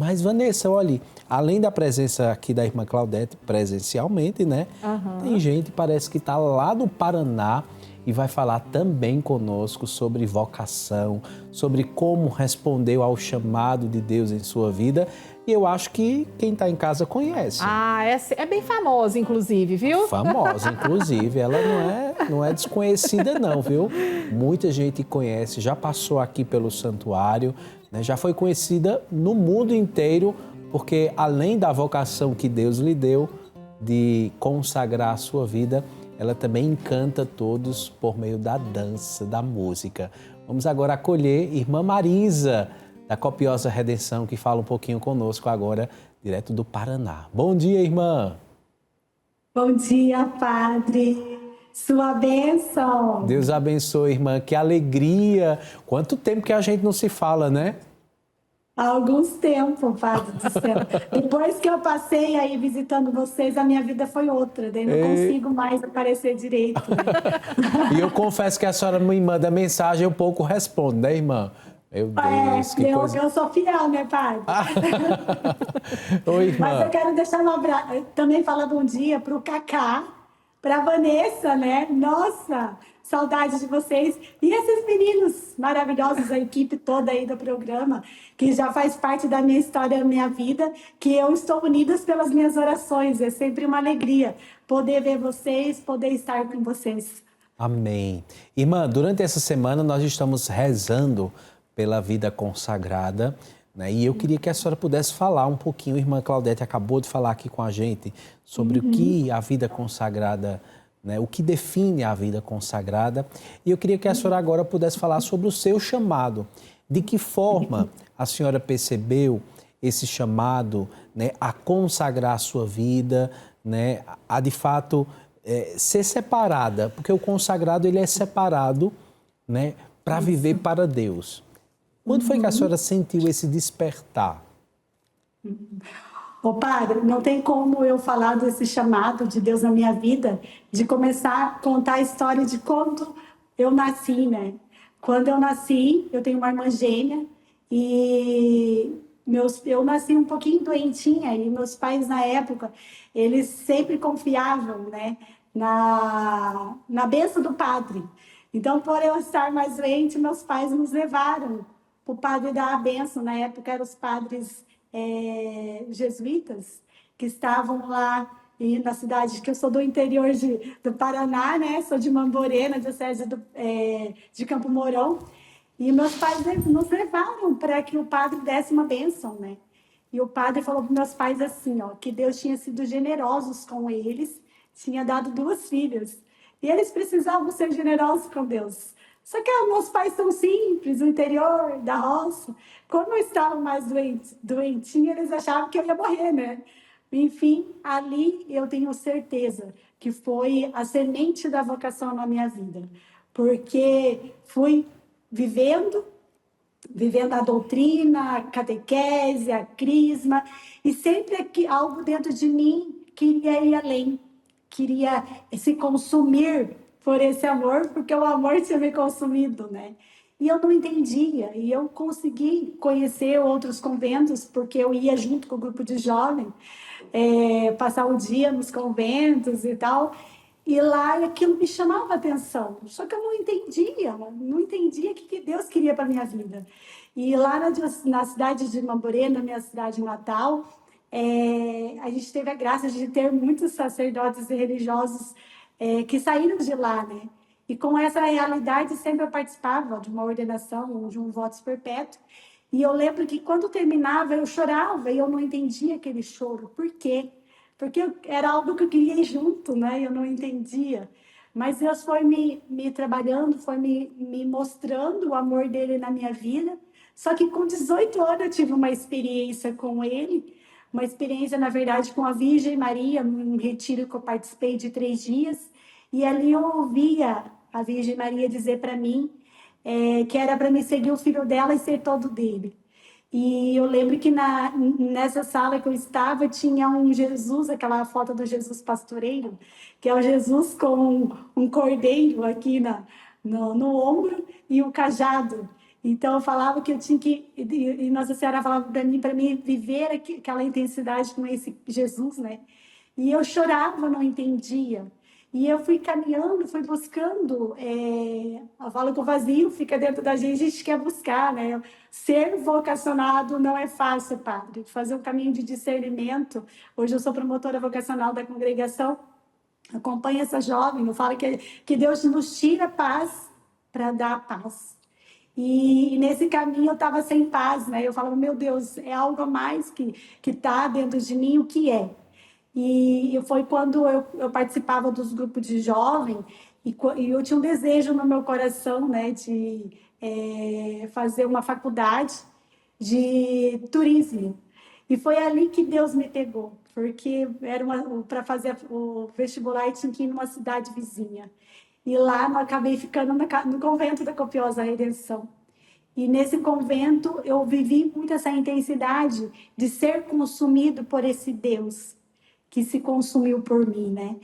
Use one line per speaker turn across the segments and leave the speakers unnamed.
Mas, Vanessa, olha, além da presença aqui da irmã Claudete presencialmente, né? Tem gente, parece que está lá no Paraná e vai falar também conosco sobre vocação, sobre como respondeu ao chamado de Deus em sua vida. E eu acho que quem está em casa conhece.
Ah, é bem famosa, inclusive, viu?
Famosa, inclusive. Ela não é desconhecida não, viu? Muita gente conhece, já passou aqui pelo santuário, né? Já foi conhecida no mundo inteiro, porque além da vocação que Deus lhe deu de consagrar a sua vida, ela também encanta todos por meio da dança, da música. Vamos agora acolher irmã Marisa, da Copiosa Redenção, que fala um pouquinho conosco agora, direto do Paraná. Bom dia, irmã!
Bom dia, Padre! Sua bênção!
Deus abençoe, irmã. Que alegria! Quanto tempo que a gente não se fala, né?
Há alguns tempos, Padre do céu. Depois que eu passei aí visitando vocês, a minha vida foi outra. Daí não consigo mais aparecer direito. Né?
E eu confesso que a senhora me manda mensagem e eu pouco respondo, né, irmã? Meu Deus, que coisa...
Eu sou fiel, né, Padre?
Oi, irmã.
Mas eu quero deixar também falar bom dia para o Cacá, para a Vanessa, né? Nossa, saudade de vocês. E esses meninos maravilhosos, a equipe toda aí do programa, que já faz parte da minha história, da minha vida, que eu estou unidas pelas minhas orações. É sempre uma alegria poder ver vocês, poder estar com vocês.
Amém. Irmã, durante essa semana nós estamos rezando pela vida consagrada, né? E eu queria que a senhora pudesse falar um pouquinho, a irmã Claudete acabou de falar aqui com a gente, sobre o que a vida consagrada, né? O que define a vida consagrada. E eu queria que a senhora agora pudesse falar sobre o seu chamado. De que forma a senhora percebeu esse chamado, né, a consagrar a sua vida, né, a de fato ser separada, porque o consagrado ele é separado, né, para viver para Deus. Quando foi que a senhora sentiu esse despertar?
Ô Padre, não tem como eu falar desse chamado de Deus na minha vida, de começar a contar a história de quando eu nasci, né? Quando eu nasci, eu tenho uma irmã gêmea e eu nasci um pouquinho doentinha e meus pais na época, eles sempre confiavam, né, na bênção do padre. Então, por eu estar mais doente, meus pais nos levaram para o padre dar a bênção. Na época eram os padres jesuítas que estavam lá na cidade, que eu sou do interior do Paraná, né? Sou de Mamborê, na diocese de Campo Mourão. E meus pais nos levaram para que o padre desse uma bênção, né? E o padre falou para meus pais assim, ó, que Deus tinha sido generosos com eles, tinha dado 2 filhas. E eles precisavam ser generosos com Deus. Só que meus pais são simples, do interior, da roça. Como eu estava mais doentinha, eles achavam que eu ia morrer, né? Enfim, ali eu tenho certeza que foi a semente da vocação na minha vida. Porque fui vivendo a doutrina, a catequese, a crisma, e sempre algo dentro de mim queria ir além, queria se consumir por esse amor, porque o amor tinha me consumido, né? E eu não entendia, e eu consegui conhecer outros conventos, porque eu ia junto com o grupo de jovens, passar o dia nos conventos e tal, e lá aquilo me chamava a atenção, só que eu não entendia o que Deus queria para a minha vida. E lá na cidade de Mamborê, na minha cidade natal, a gente teve a graça de ter muitos sacerdotes e religiosos que saíram de lá, né? E com essa realidade sempre eu participava de uma ordenação, de um voto perpétuo. E eu lembro que quando terminava eu chorava e eu não entendia aquele choro. Por quê? Porque era algo que eu queria ir junto, né? Eu não entendia. Mas Deus foi me trabalhando, foi me mostrando o amor dele na minha vida. Só que com 18 anos eu tive uma experiência com ele, uma experiência, na verdade, com a Virgem Maria, num retiro que eu participei de 3 dias. E ali eu ouvia a Virgem Maria dizer para mim que era para me seguir o filho dela e ser todo dele. E eu lembro que nessa sala que eu estava tinha um Jesus, aquela foto do Jesus pastoreiro, que é o Jesus com um cordeiro aqui no ombro e um cajado. Então, eu falava que eu tinha que... E Nossa Senhora falava para mim viver aquela intensidade com esse Jesus, né? E eu chorava, não entendia. E eu fui caminhando, fui buscando. Eu falo que o vazio fica dentro da gente, a gente quer buscar, né? Ser vocacionado não é fácil, padre. Fazer um caminho de discernimento. Hoje eu sou promotora vocacional da congregação. Acompanho essa jovem. Eu falo que Deus nos tira paz para dar paz. E nesse caminho eu estava sem paz, né? Eu falava, meu Deus, é algo a mais que está dentro de mim, o que é? E foi quando eu participava dos grupos de jovem e eu tinha um desejo no meu coração, né, de fazer uma faculdade de turismo. E foi ali que Deus me pegou, porque era para fazer o vestibular e tinha que ir numa cidade vizinha. E lá eu acabei ficando no convento da Copiosa Redenção. E nesse convento eu vivi muito essa intensidade de ser consumido por esse Deus que se consumiu por mim, né?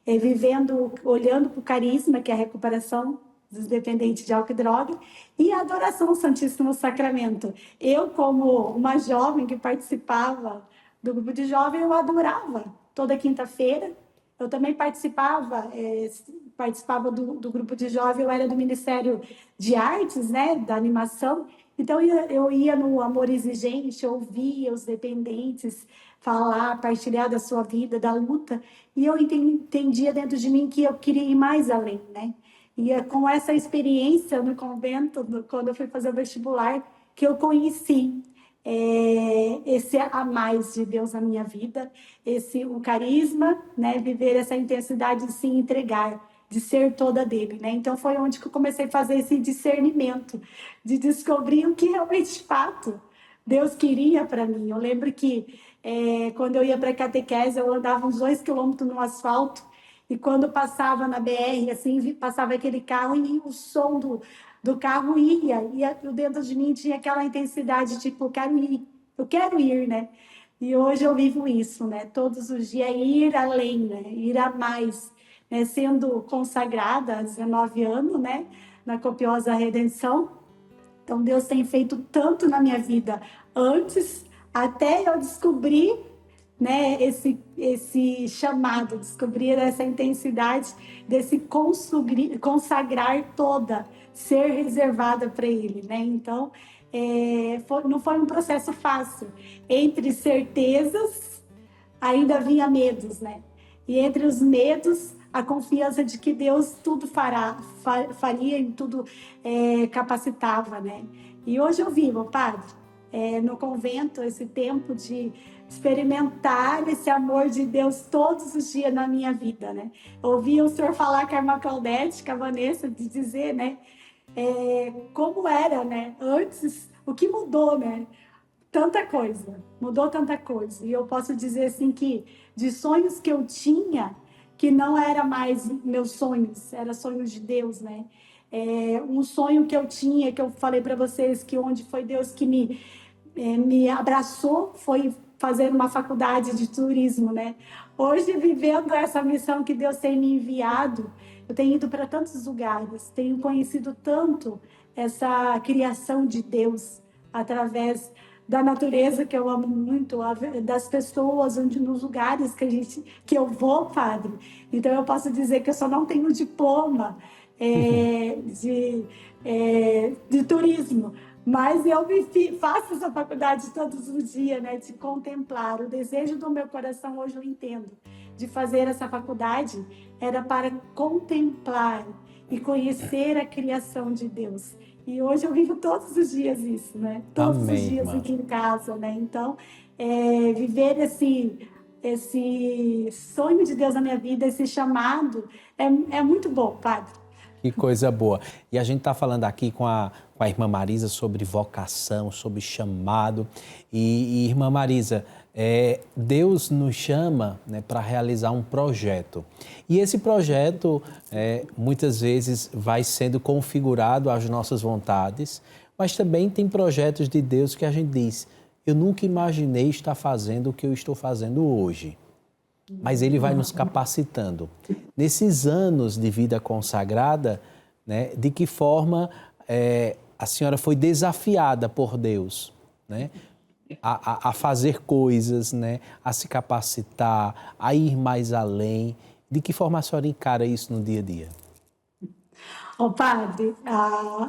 Vivendo, olhando para o carisma, que é a recuperação dos dependentes de álcool e droga, e a adoração ao Santíssimo Sacramento. Eu, como uma jovem que participava do grupo de jovem, eu adorava toda quinta-feira. Eu também participava do grupo de jovem, eu era do Ministério de Artes, né, da animação. Então, eu ia no Amor Exigente, ouvia os dependentes falar, partilhar da sua vida, da luta, e eu entendia dentro de mim que eu queria ir mais além, né? E é com essa experiência no convento, quando eu fui fazer o vestibular, que eu conheci esse a mais de Deus na minha vida, o carisma, né? Viver essa intensidade de se entregar, de ser toda dele, né? Então foi onde que eu comecei a fazer esse discernimento, de descobrir o que realmente de fato Deus queria para mim. Eu lembro que quando eu ia para a catequese, eu andava uns 2 quilômetros no asfalto, e quando passava na BR, assim, passava aquele carro e o som do carro ia, e dentro de mim tinha aquela intensidade, tipo, eu quero ir, né? E hoje eu vivo isso, né? Todos os dias ir além, né? Ir a mais, né? Sendo consagrada há 19 anos, né? Na Copiosa Redenção. Então, Deus tem feito tanto na minha vida antes, até eu descobrir, né, esse chamado, descobrir essa intensidade desse consagrar toda, ser reservada para Ele, né? Então, não foi um processo fácil. Entre certezas, ainda havia medos, né? E entre os medos, a confiança de que Deus tudo faria e tudo capacitava, né? E hoje eu vivo, padre, no convento, esse tempo de experimentar esse amor de Deus todos os dias na minha vida, né? Ouvi o senhor falar com a irmã Claudete, com a Vanessa, de dizer, né? Como era, né? Antes, o que mudou, né? Tanta coisa, mudou tanta coisa. E eu posso dizer assim que de sonhos que eu tinha, que não era mais meus sonhos, era sonhos de Deus, né? Um sonho que eu tinha, que eu falei para vocês, que onde foi Deus que me abraçou, foi fazer uma faculdade de turismo, né? Hoje, vivendo essa missão que Deus tem me enviado, eu tenho ido para tantos lugares, tenho conhecido tanto essa criação de Deus através da natureza, que eu amo muito, das pessoas, nos lugares que eu vou, padre. Então, eu posso dizer que eu só não tenho diploma de turismo, mas eu faço essa faculdade todos os dias, né, de contemplar. O desejo do meu coração, hoje eu entendo, de fazer essa faculdade era para contemplar e conhecer a criação de Deus. E hoje eu vivo todos os dias isso, né? Todos
Amém,
os dias
irmã.
aqui em casa, né? Então, viver esse sonho de Deus na minha vida, esse chamado, é muito bom, padre.
Que coisa boa. E a gente está falando aqui com a irmã Marisa sobre vocação, sobre chamado. E irmã Marisa, Deus nos chama, né, para realizar um projeto. E esse projeto, muitas vezes, vai sendo configurado às nossas vontades, mas também tem projetos de Deus que a gente diz, eu nunca imaginei estar fazendo o que eu estou fazendo hoje. Mas Ele vai nos capacitando. Nesses anos de vida consagrada, né, de que forma a senhora foi desafiada por Deus, né? A fazer coisas, né? A se capacitar, a ir mais além. De que forma a senhora encara isso no dia a dia?
Ô, padre,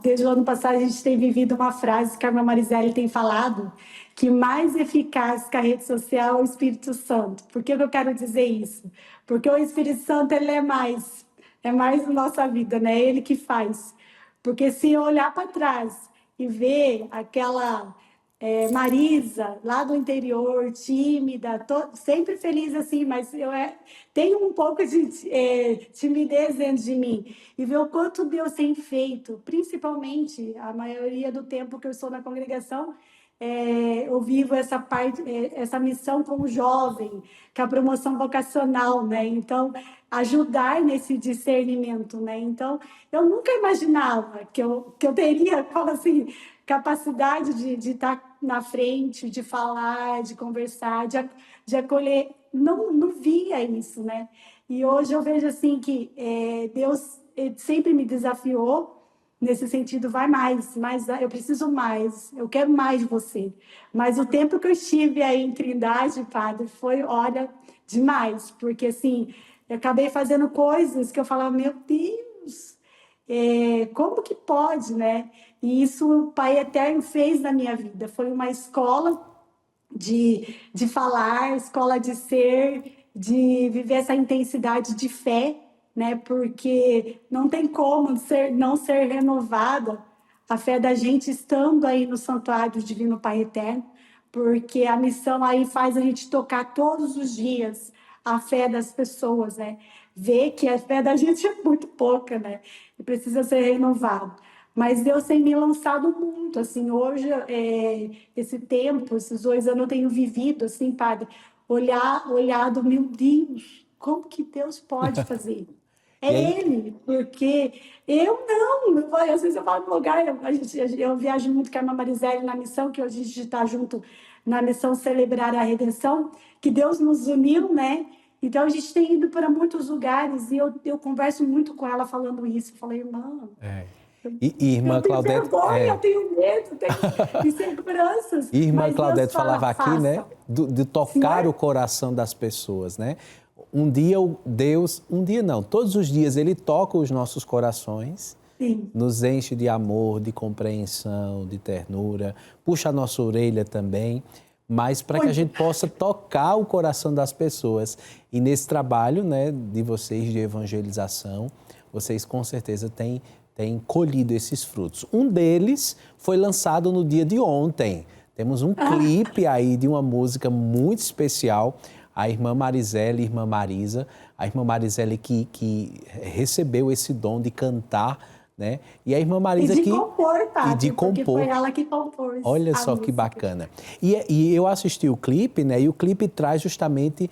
desde o ano passado a gente tem vivido uma frase que a irmã Marisele tem falado, que mais eficaz que a rede social é o Espírito Santo. Por que eu quero dizer isso? Porque o Espírito Santo, ele é mais na nossa vida, né? É ele que faz. Porque se eu olhar para trás e ver aquela Marisa, lá do interior, tímida, sempre feliz assim, mas tenho um pouco de timidez dentro de mim. E ver o quanto Deus tem feito, principalmente a maioria do tempo que eu estou na congregação, eu vivo essa parte, essa missão como jovem, que é a promoção vocacional, né? Então, ajudar nesse discernimento, né? Então, eu nunca imaginava que eu teria, como assim, capacidade de estar na frente, de falar, de conversar, de acolher. Não via isso, né? E hoje eu vejo assim que Deus sempre me desafiou nesse sentido, vai mais, eu preciso mais, eu quero mais de você. Mas o tempo que eu estive aí em Trindade, padre, foi, olha, demais, porque assim, eu acabei fazendo coisas que eu falava, meu Deus, como que pode, né? E isso o Pai Eterno fez na minha vida, foi uma escola de falar, escola de ser, de viver essa intensidade de fé, né? Porque não tem como não ser renovada a fé da gente estando aí no Santuário Divino Pai Eterno, porque a missão aí faz a gente tocar todos os dias a fé das pessoas, né? Ver que a fé da gente é muito pouca, né? E precisa ser renovada. Mas Deus tem me lançado muito, assim, hoje, esse tempo, esses 2 anos eu tenho vivido, assim, padre, olhado, meu Deus, como que Deus pode fazer? É
E aí,
Ele, porque eu não, às vezes eu falo no lugar, eu viajo muito com a irmã Marisele na missão, que hoje a gente está junto na missão Celebrar a Redenção, que Deus nos uniu, né? Então a gente tem ido para muitos lugares e eu converso muito com ela falando isso. Eu falei, irmã,
e irmã
eu tenho
Claudete,
vergonha, eu tenho medo, tenho inseguranças.
e irmã
Mas Deus
Claudete
fala,
falava aqui, né,
faça.
de tocar
Senhor?
o coração das pessoas, né? Um dia Deus, um dia não, todos os dias Ele toca os nossos corações,
Sim.
nos enche de amor, de compreensão, de ternura, puxa a nossa orelha também, mas para que a gente possa tocar o coração das pessoas. E nesse trabalho, né, de vocês de evangelização, vocês com certeza têm colhido esses frutos. Um deles foi lançado no dia de ontem. Temos um clipe aí de uma música muito especial. A irmã Marisele e a irmã Marisa. A irmã Marisele que recebeu esse dom de cantar, né? E a irmã Marisa
E de compor, tá?
E de
Porque
compor.
foi ela que compôs.
Olha
a
só que
música.
bacana. E eu assisti o clipe, né? E o clipe traz justamente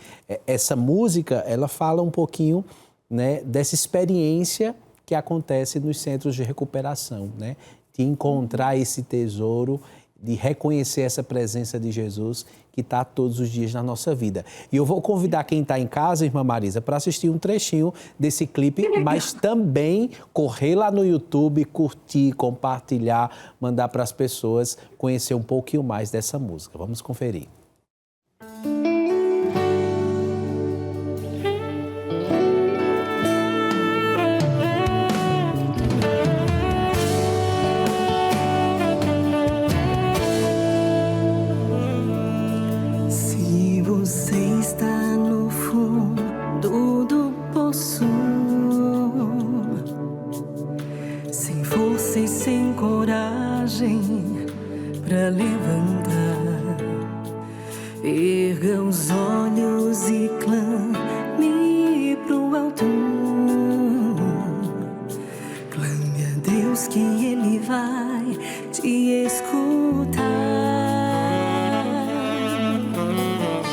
essa música, ela fala um pouquinho, né, dessa experiência que acontece nos centros de recuperação, né? De encontrar esse tesouro, de reconhecer essa presença de Jesus que está todos os dias na nossa vida. E eu vou convidar quem está em casa, irmã Marisa, para assistir um trechinho desse clipe, mas também correr lá no YouTube, curtir, compartilhar, mandar para as pessoas conhecer um pouquinho mais dessa música. Vamos conferir.
Se você está no fundo do poço, sem força e sem coragem pra levantar, erga os olhos e clame pro alto. Clame a Deus que Ele vai te escutar.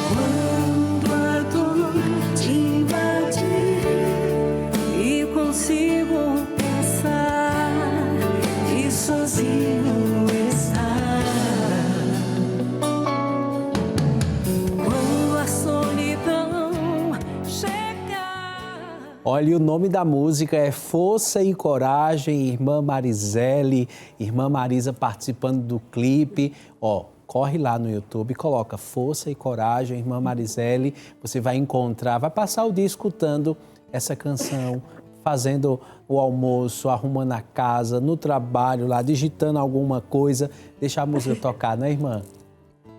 Quando a dor te invadir e consigo pensar que sozinho estar, quando a solidão chegar.
Olha, o nome da música é Força e Coragem, irmã Marisele, irmã Marisa participando do clipe. Ó, corre lá no YouTube, coloca Força e Coragem, irmã Marisele, você vai encontrar, vai passar o dia escutando essa canção, fazendo o almoço, arrumando a casa, no trabalho lá, digitando alguma coisa, deixar a música tocar, né, irmã?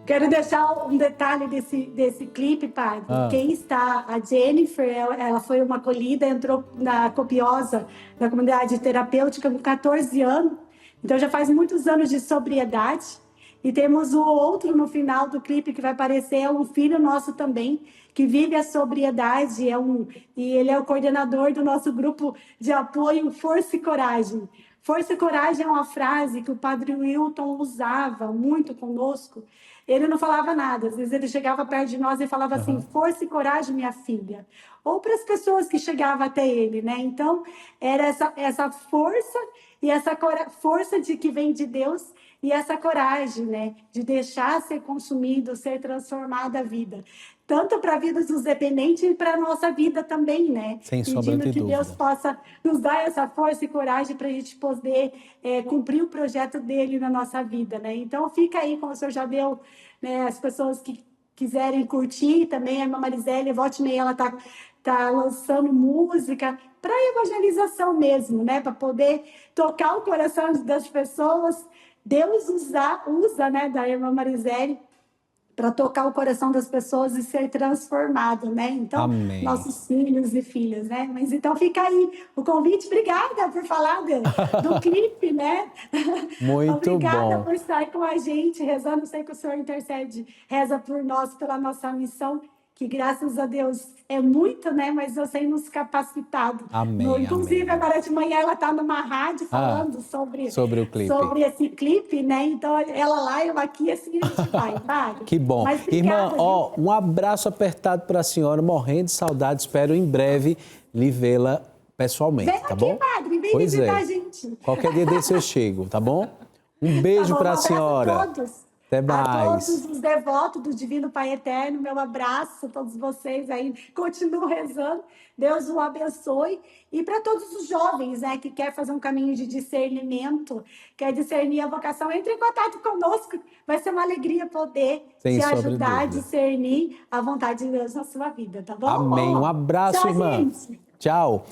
Quero deixar um detalhe desse clipe, padre. Quem está, a Jennifer, ela foi uma acolhida, entrou na Copiosa, na comunidade terapêutica, com 14 anos. Então já faz muitos anos de sobriedade. E temos o outro no final do clipe que vai aparecer, é um filho nosso também, que vive a sobriedade, e ele é o coordenador do nosso grupo de apoio Força e Coragem. Força e coragem é uma frase que o padre Wilton usava muito conosco. Ele não falava nada, às vezes ele chegava perto de nós e falava assim, força e coragem, minha filha. Ou para as pessoas que chegavam até ele, né? Então, era essa força e essa força de que vem de Deus e essa coragem, né? De deixar ser consumido, ser transformada a vida. Tanto para a vida dos dependentes e para a nossa vida também, né?
Sem sombra
Pedindo
de
que Deus
dúvida.
possa nos dar essa força e coragem para a gente poder cumprir o projeto dele na nossa vida, né? Então, fica aí, como o senhor já deu, né? As pessoas que quiserem curtir também, a irmã Marisele, volte e meia, ela tá lançando música para evangelização mesmo, né? Para poder tocar o coração das pessoas. Deus usa, né, da irmã Marisele para tocar o coração das pessoas e ser transformado, né? Então,
Amém.
nossos filhos e filhas, né? Mas então fica aí o convite. Obrigada por falar do clipe, né?
Muito
Obrigada
bom.
por estar com a gente, rezando. Sei que o Senhor intercede, reza por nós, pela nossa missão, que graças a Deus é muito, né? Mas Deus tem nos capacitado.
Amém,
Inclusive,
amém.
agora de manhã ela está numa rádio falando
sobre o clipe.
sobre esse clipe, né? Então, ela lá, eu aqui, assim a gente vai.
Que bom.
Mas
Irmã,
obrigada,
ó, um abraço apertado para a senhora, morrendo de saudade. Espero em breve lhe vê-la pessoalmente,
Vem
tá
aqui,
bom?
padre, vem
Pois
visitar
é.
a gente.
Qualquer dia desse eu chego, tá bom? Um beijo para a
abraço
senhora.
a todos.
Até
A
mais.
todos os devotos do Divino Pai Eterno, meu abraço a todos vocês aí. Continuo rezando. Deus o abençoe. E para todos os jovens, né, que quer fazer um caminho de discernimento, quer discernir a vocação, entre em contato conosco. Vai ser uma alegria poder
Sem
te
sombra de
ajudar a
dúvida.
discernir a vontade de Deus na sua vida, tá bom?
Amém. Um abraço,
Tchau,
irmã.
gente.
Tchau.